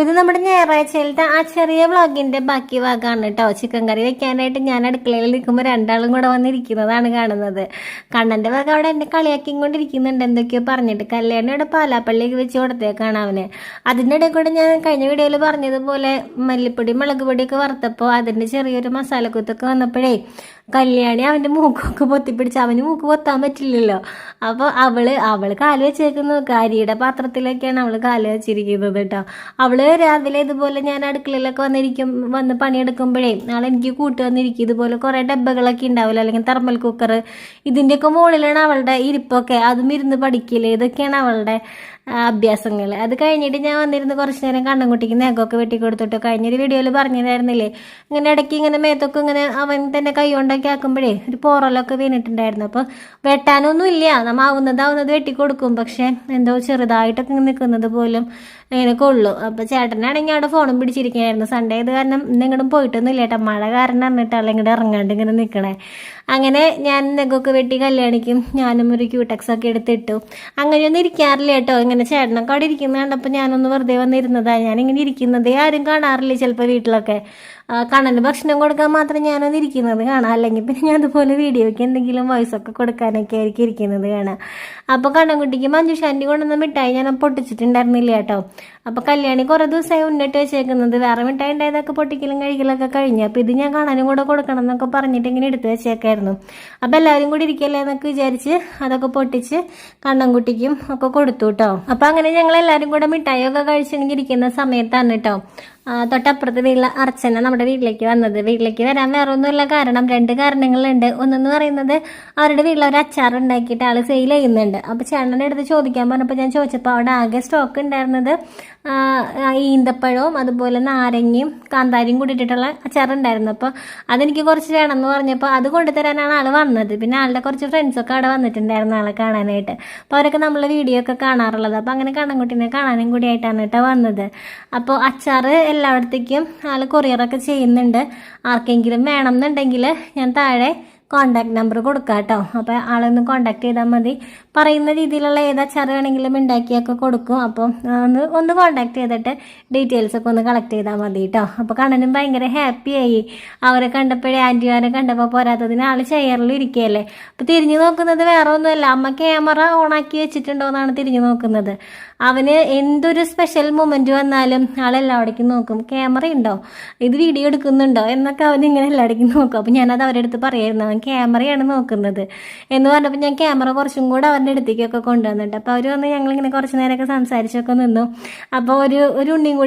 ഇത് നമ്മുടെ ഞായറാഴ്ചയിലത്തെ ആ ചെറിയ വ്ളോഗിന്റെ ബാക്കി ഭാഗമാണ് കേട്ടോ. ചിക്കൻ കറി വെക്കാനായിട്ട് ഞാൻ അടുക്കളയിൽ നിൽക്കുമ്പോൾ രണ്ടാളും കൂടെ വന്നിരിക്കുന്നതാണ് കാണുന്നത്. കണ്ണന്റെ ഭാഗം അവിടെ എന്നെ കളിയാക്കി കൊണ്ടിരിക്കുന്നുണ്ട്, എന്തൊക്കെയോ പറഞ്ഞിട്ട്. കല്യാണം ഇവിടെ പാലാപ്പള്ളിക്ക് വെച്ച് കൊടുത്തേക്കാണ് അവന്. അതിൻ്റെ ഇടയിൽ കൂടെ ഞാൻ കഴിഞ്ഞ വീഡിയോയിൽ പറഞ്ഞതുപോലെ മല്ലിപ്പൊടി മുളക് പൊടിയൊക്കെ വറുത്തപ്പോൾ അതിൻ്റെ ചെറിയൊരു മസാലക്കുത്തൊക്കെ വന്നപ്പോഴേ കല്യാണി അവൻ്റെ മൂക്കൊക്കെ പൊത്തിപ്പിടിച്ച്, അവന് മൂക്ക് പൊത്താൻ പറ്റില്ലല്ലോ. അപ്പോൾ അവള് കാല് വെച്ചേക്കുന്നു, കരിയുടെ പാത്രത്തിലൊക്കെയാണ് അവള് കാല് വെച്ചിരിക്കുന്നത് കേട്ടോ. അവള് രാവിലെ ഇതുപോലെ ഞാൻ അടുക്കളയിലൊക്കെ വന്ന് പണിയെടുക്കുമ്പോഴേ എനിക്ക് കൂട്ട് വന്നിരിക്കും. ഇതുപോലെ കുറേ ഡബ്ബകളൊക്കെ ഉണ്ടാവില്ല, അല്ലെങ്കിൽ തെർമൽ കുക്കർ, ഇതിൻ്റെയൊക്കെ മുകളിലാണ് അവളുടെ ഇരിപ്പൊക്കെ. അതും ഇരുന്ന് പഠിക്കില്ലേ, ഇതൊക്കെയാണ് അവളുടെ അഭ്യാസങ്ങൾ. അത് കഴിഞ്ഞിട്ട് ഞാൻ വന്നിരുന്ന് കുറച്ച് നേരം കണ്ണൻകുട്ടിക്ക് നെഗമൊക്കെ വെട്ടി കൊടുത്തിട്ട്, കഴിഞ്ഞൊരു വീഡിയോയിൽ പറഞ്ഞിട്ടുണ്ടായിരുന്നില്ലേ, ഇങ്ങനെ ഇടയ്ക്ക് ഇങ്ങനെ മേത്തൊക്കെ ഇങ്ങനെ അവൻ തന്നെ കൈ കൊണ്ടൊക്കെ ആക്കുമ്പോഴേ ഒരു പോറലൊക്കെ വീണിട്ടുണ്ടായിരുന്നു. അപ്പോൾ വെട്ടാനൊന്നും ഇല്ല, നമ്മൾ ആവുന്നത് വെട്ടിക്കൊടുക്കും. പക്ഷെ എന്തോ ചെറുതായിട്ടൊക്കെ നിൽക്കുന്നത് പോലും അങ്ങനെ കൊള്ളു. അപ്പോൾ ചേട്ടനാണെങ്കിൽ അവിടെ ഫോണും പിടിച്ചിരിക്കുകയായിരുന്നു. സൺഡേ ഇത് കാരണം ഇന്നെങ്ങോട്ടും പോയിട്ടൊന്നും ഇല്ല കേട്ടോ, മഴ കാരണം എന്നിട്ടാണ് ഇങ്ങോട്ട് ഇറങ്ങാണ്ട് ഇങ്ങനെ നിൽക്കണേ. അങ്ങനെ ഞാൻ നെഗമൊക്കെ വെട്ടി കല്യാണിക്കും ഞാനും ഒരു ക്യൂടെക്സൊക്കെ എടുത്തിട്ടു. അങ്ങനെയൊന്നും ഇരിക്കാറില്ല കേട്ടോ. ഇങ്ങനെ ചേട്ടനൊക്കെ അവിടെ ഇരിക്കുന്നത് കണ്ടപ്പോൾ ഞാനൊന്ന് വെറുതെ വന്നിരുന്നതാണ്. ഞാനിങ്ങനെ ഇരിക്കുന്നതേ ആരും കാണാറില്ല ചിലപ്പോൾ വീട്ടിലൊക്കെ. കണ്ണന് ഭക്ഷണം കൊടുക്കാൻ മാത്രം ഞാനൊന്ന് ഇരിക്കുന്നത് കാണാം, അല്ലെങ്കിൽ പിന്നെ ഞാൻ അതുപോലെ വീഡിയോയ്ക്ക് എന്തെങ്കിലും വോയിസൊക്കെ കൊടുക്കാനൊക്കെ ആയിരിക്കും ഇരിക്കുന്നത് കാണാം. അപ്പോൾ കണ്ണൻകുട്ടിക്ക് മഞ്ജുഷാൻ്റെ കൊണ്ടുവന്ന മിഠായി ഞാൻ പൊട്ടിച്ചിട്ടുണ്ടായിരുന്നില്ല കേട്ടോ. അപ്പോൾ കല്യാണി കുറേ ദിവസമായി ഉന്നിട്ട് വെച്ചേക്കുന്നത്, വേറെ മിഠായി ഉണ്ടായതൊക്കെ പൊട്ടിക്കലും കഴിക്കലൊക്കെ കഴിഞ്ഞു. അപ്പോൾ ഇത് ഞാൻ കാണാനും കൂടെ കൊടുക്കണം എന്നൊക്കെ പറഞ്ഞിട്ട് ഇങ്ങനെ എടുത്ത് വെച്ചേക്കായിരുന്നു. അപ്പോൾ എല്ലാവരും കൂടി ഇരിക്കല്ലേ എന്നൊക്കെ വിചാരിച്ച് അതൊക്കെ പൊട്ടിച്ച് കണ്ണൻകുട്ടിക്കും ഒക്കെ കൊടുത്തു കേട്ടോ. അപ്പോൾ അങ്ങനെ ഞങ്ങൾ എല്ലാവരും കൂടെ മിഠായിയൊക്കെ കഴിച്ചിങ്ങനെ ഇരിക്കുന്ന സമയത്താണ് കേട്ടോ തൊട്ടപ്പുറത്ത് വീട്ടിലെ അർച്ചന നമ്മുടെ വീട്ടിലേക്ക് വന്നത്. വീട്ടിലേക്ക് വരാൻ വേറെ ഒന്നുമില്ല, കാരണം 2 കാരണങ്ങളുണ്ട്. ഒന്നെന്ന് പറയുന്നത് അവരുടെ വീട്ടിൽ ഒരു അച്ചാർ ഉണ്ടാക്കിയിട്ട് ആൾ സെയിൽ ചെയ്യുന്നുണ്ട്. അപ്പോൾ ചേട്ടൻ്റെ അടുത്ത് ചോദിക്കാൻ പറഞ്ഞപ്പോൾ ഞാൻ ചോദിച്ചപ്പോൾ അവിടെ ആകെ സ്റ്റോക്ക് ഉണ്ടായിരുന്നത് ഈന്തപ്പഴവും അതുപോലെ നാരങ്ങയും കാന്താരിയും കൂടിയിട്ടുള്ള അച്ചാറുണ്ടായിരുന്നു. അപ്പോൾ അതെനിക്ക് കുറച്ച് വേണമെന്ന് പറഞ്ഞപ്പോൾ അത് കൊണ്ടുതരാനാണ് ആൾ വന്നത്. പിന്നെ ആളുടെ കുറച്ച് ഫ്രണ്ട്സൊക്കെ അവിടെ വന്നിട്ടുണ്ടായിരുന്നു ആളെ കാണാനായിട്ട്. അപ്പോൾ അവരൊക്കെ നമ്മളെ വീഡിയോ ഒക്കെ കാണാറുള്ളത്. അപ്പോൾ അങ്ങനെ കണ്ണൻകുട്ടീനെ കാണാനും കൂടിയായിട്ടാണ് കേട്ടോ വന്നത്. അപ്പോൾ അച്ചാർ എല്ലായിടത്തേക്കും ആൾ കൊറിയറൊക്കെ ചെയ്യുന്നുണ്ട്. ആർക്കെങ്കിലും വേണം എന്നുണ്ടെങ്കിൽ ഞാൻ താഴെ കോണ്ടാക്ട് നമ്പർ കൊടുക്കാം കേട്ടോ. അപ്പോൾ ആളൊന്ന് കോണ്ടാക്ട് ചെയ്താൽ മതി. പറയുന്ന രീതിയിലുള്ള ഏത് അച്ചാർ വേണമെങ്കിലും ഉണ്ടാക്കിയൊക്കെ കൊടുക്കും. അപ്പോൾ ഒന്ന് കോണ്ടാക്ട് ചെയ്തിട്ട് ഡീറ്റെയിൽസൊക്കെ ഒന്ന് കളക്ട് ചെയ്താൽ മതി കേട്ടോ. അപ്പോൾ കണ്ണനും ഭയങ്കര ഹാപ്പിയായി. അവരെ കണ്ടപ്പോഴേ ആൻറ്റിമാരെ കണ്ടപ്പോൾ പോരാത്തതിന് ആൾ ചെയറിൽ ഇരിക്കുകയല്ലേ. അപ്പോൾ തിരിഞ്ഞു നോക്കുന്നത് വേറെ ഒന്നുമല്ല, അമ്മ ക്യാമറ ഓണാക്കി വെച്ചിട്ടുണ്ടോ എന്നാണ് തിരിഞ്ഞു നോക്കുന്നത്. അവന് എന്തൊരു സ്പെഷ്യൽ മൊമെൻറ്റ് വന്നാലും ആളെല്ലാവിടേക്കും നോക്കും, ക്യാമറ ഉണ്ടോ, ഇത് വീഡിയോ എടുക്കുന്നുണ്ടോ എന്നൊക്കെ അവൻ ഇങ്ങനെ എല്ലായിടേക്കും നോക്കും. അപ്പോൾ ഞാനത് അവരുടെ അടുത്ത് പറയായിരുന്നു, അവൻ ക്യാമറയാണ് നോക്കുന്നത് എന്ന് പറഞ്ഞപ്പോൾ ഞാൻ ക്യാമറ കുറച്ചും കൂടെ അവരുടെ അടുത്തേക്കൊക്കെ കൊണ്ടുവന്നിട്ട്. അപ്പോൾ അവർ വന്ന് ഞങ്ങളിങ്ങനെ കുറച്ച് നേരമൊക്കെ സംസാരിച്ചൊക്കെ നിന്നു. അപ്പോൾ ഒരു ഉണ്ണിയും കൂടി